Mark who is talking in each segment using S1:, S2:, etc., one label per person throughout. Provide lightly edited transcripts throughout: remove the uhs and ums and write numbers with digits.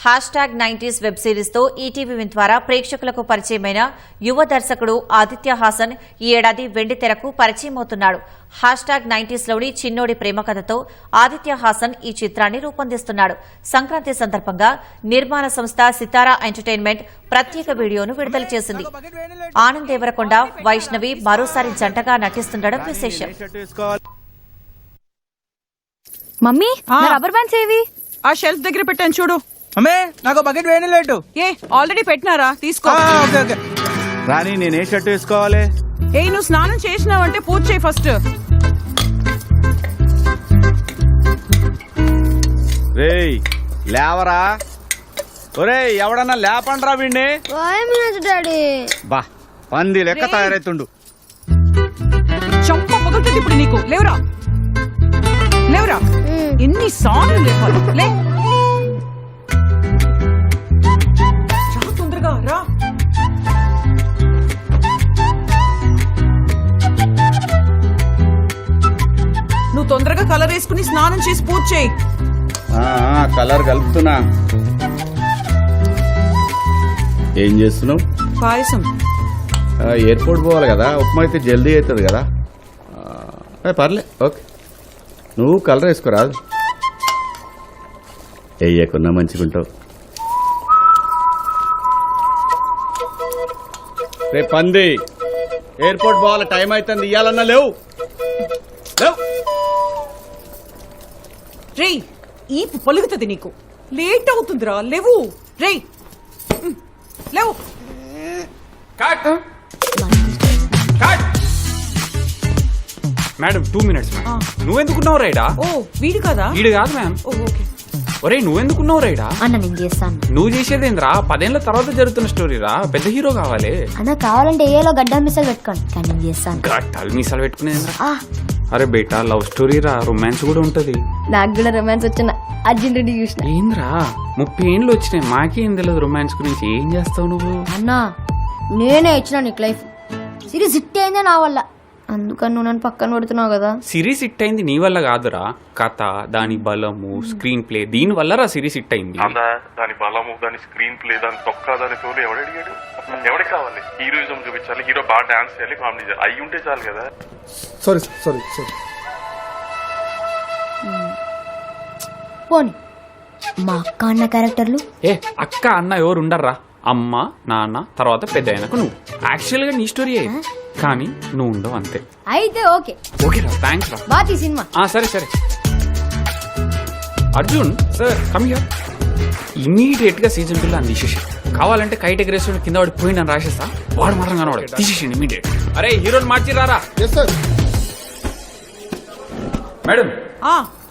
S1: #90s web series తో ETV win ద్వారా ప్రేక్షకులకు పరిచయమైన యువ దర్శకుడు ఆదిత్య హాసన్ ఈ ఏడాది వెండి తెరకు పరిచయమవుతున్నాడు. #90s లోని చిన్నోడి ప్రేమ కథతో ఆదిత్య హాసన్ ఈ చిత్రాన్ని రూపొందిస్తున్నాడు. సంక్రాంతి సందర్భంగా నిర్మాణ సంస్థ సితారా ఎంటర్టైన్మెంట్ ప్రత్యేక వీడియోను విడుదల చేసింది. ఆనంద్ దేవరకొండ, వైష్ణవి మరోసారి జంటగా నటిస్తుండడం విశేషం.
S2: మమ్మీ రబ్బర్ బ్యాండ్స్ ఏవి?
S3: ఆ షెల్ఫ్ దగ్గర పెట్టాను చూడు.
S4: అమ్మే నాకు బకెట్ వేయడం లేటు.
S3: ఆల్రెడీ పెట్టినారా? తీసుకో.
S4: రాణి నేనే షర్ట్ వేసుకోవాలి?
S3: నువ్వు స్నానం చేసినావంటే పూజ చేయి ఫస్ట్.
S4: రేయ్ లేవరా, ఒరేయ్ ఎవడన్నా లేపండ్రా వీడిని. బా పంది లెక్క తయారైతుండు.
S3: చంప పగులుతుంది ఇప్పుడు నీకు. లేవురా లేవురా, ఎన్ని సార్లు లేపాలి? లే తొందరగా రా. నువ్వు తొందరగా కలర్ వేసుకుని స్నానం చేసి పూజ చేయి.
S4: కలర్ కలుపుతున్నా. ఏం చేస్తున్నావు?
S3: పాయసం.
S4: ఎయిర్పోర్ట్ పోవాలి కదా, ఉప్మా అయితే జల్దీ అవుతుంది కదా. పర్లే, ఓకే. నువ్వు కలర్ వేసుకోరాదు, వేయకున్నా మంచిగుంటావు. రేపు పంది ఎయిర్పోర్ట్ పోవాలి, టైం అవుతుంది. ఇయ్యాలన్నా లేవు లేవు.
S3: రేయ్ ఈ పలుగుతుంది నీకు, లేట్ అవుతుందిరా. లేవు రేయ్, లేవు.
S5: Madam 2 minutes. నువ్వెందుకున్నావు రైడా?
S3: ఓ వీడు కదా?
S5: వీడు కాదు మ్యామ్.
S3: ఓకే.
S5: ఒరే నువ్వెందుకున్నావు రైడా?
S2: అన్న నేను చేస్తాను.
S5: నువ్వు చేసేది ఏంద్రా? 10 ఏళ్ల తర్వాత జరుగుతున్న స్టోరీ రా. పెద్ద హీరో కావాలి.
S2: అన్న కావాలంటే ఏలో గడ్డలు మిసలు పెట్టుకోండి, కానీ నేను చేస్తాను.
S5: గట్టాలు మీసాలు పెట్టుకునేదిరా? అరే బేటా, లవ్ స్టోరీ రా, రొమాన్స్ కూడా ఉంటది.
S2: నాకు కూడా రొమాన్స్ వచ్చిన అర్జున్ రెడ్డి చూసిన.
S5: ఏంద్రా 30 ఏళ్ళు వచ్చినాయి, మాకేం తెలియదు రొమాన్స్ గురించి. ఏం చేస్తావు నువ్వు?
S2: అన్నా నేనే ఇచ్చిన నీకు లైఫ్. సిరీస్ హిట్ అయిందే నా వల్ల, అందుకని నువ్వు నన్ను పక్కన పెడుతున్నావు కదా.
S5: సిరీస్ హిట్ అయింది నీ వల్ల కాదురా. కథ, దాని బలము, స్క్రీన్ ప్లే, దీని వల్ల రా సిరీస్ హిట్ అయింది.
S6: దాని బలము, దాని స్క్రీన్ ప్లే, దాని తొక్క, దాని తోలు ఎవడడిగాడు? ఎవరికి కావాలి? హీరోయిజం చూపించాలి, హీరో బాగా డాన్స్ చేయాలి, కామెడీ చేయాలి, అయ్యి ఉంటే చాలు కదా.
S7: సారీ
S2: పోనీ మా అక్క అన్న క్యారెక్టర్లు.
S5: అక్క అన్న ఎవరు ఉండర్రా? అమ్మ, నాన్న, తర్వాత పెద్ద అయినాక నువ్వు. యాక్చువల్ గా నీ స్టోరీ కానీ నువ్వు ఉండవు అంతే.
S2: అయితే ఓకే
S5: ఓకేరా, థ్యాంక్స్ రా.
S2: బాతి సినిమా.
S5: సరే Arjun sir, come here. Immediate గా సీజన్ 2 అని తీసేసి, కావాలంటే కైట్ ఎగరేసి కింద వాడి పోయి నన్ను రాసేస్తా. వాడు మాత్రం కనవాడు తీసేసిండి ఇమీడియట్. అరే హీరోని మార్చి రారా. మేడం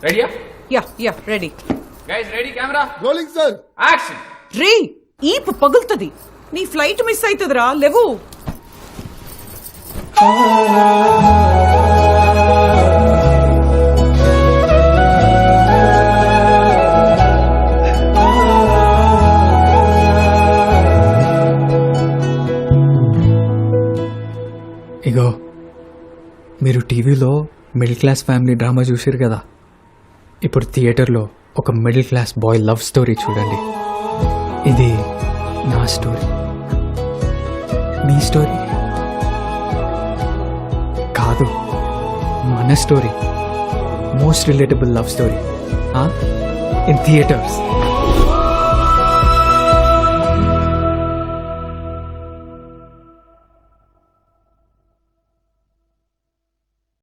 S5: రెడీయా?
S3: Yeah ready.
S5: Guys ready, camera
S7: rolling sir,
S5: action.
S3: రే ఈ పగులుతుంది, నీ ఫ్లైట్ మిస్ అవుతుందిరా. లేవు.
S8: ఇగో మీరు టీవీలో మిడిల్ క్లాస్ ఫ్యామిలీ డ్రామా చూసారు కదా, ఇప్పుడు థియేటర్లో ఒక middle class boy love story చూడండి. ఇది నా స్టోరీ, మీ స్టోరీ కాదు, మన story. Most relatable love story in theatres.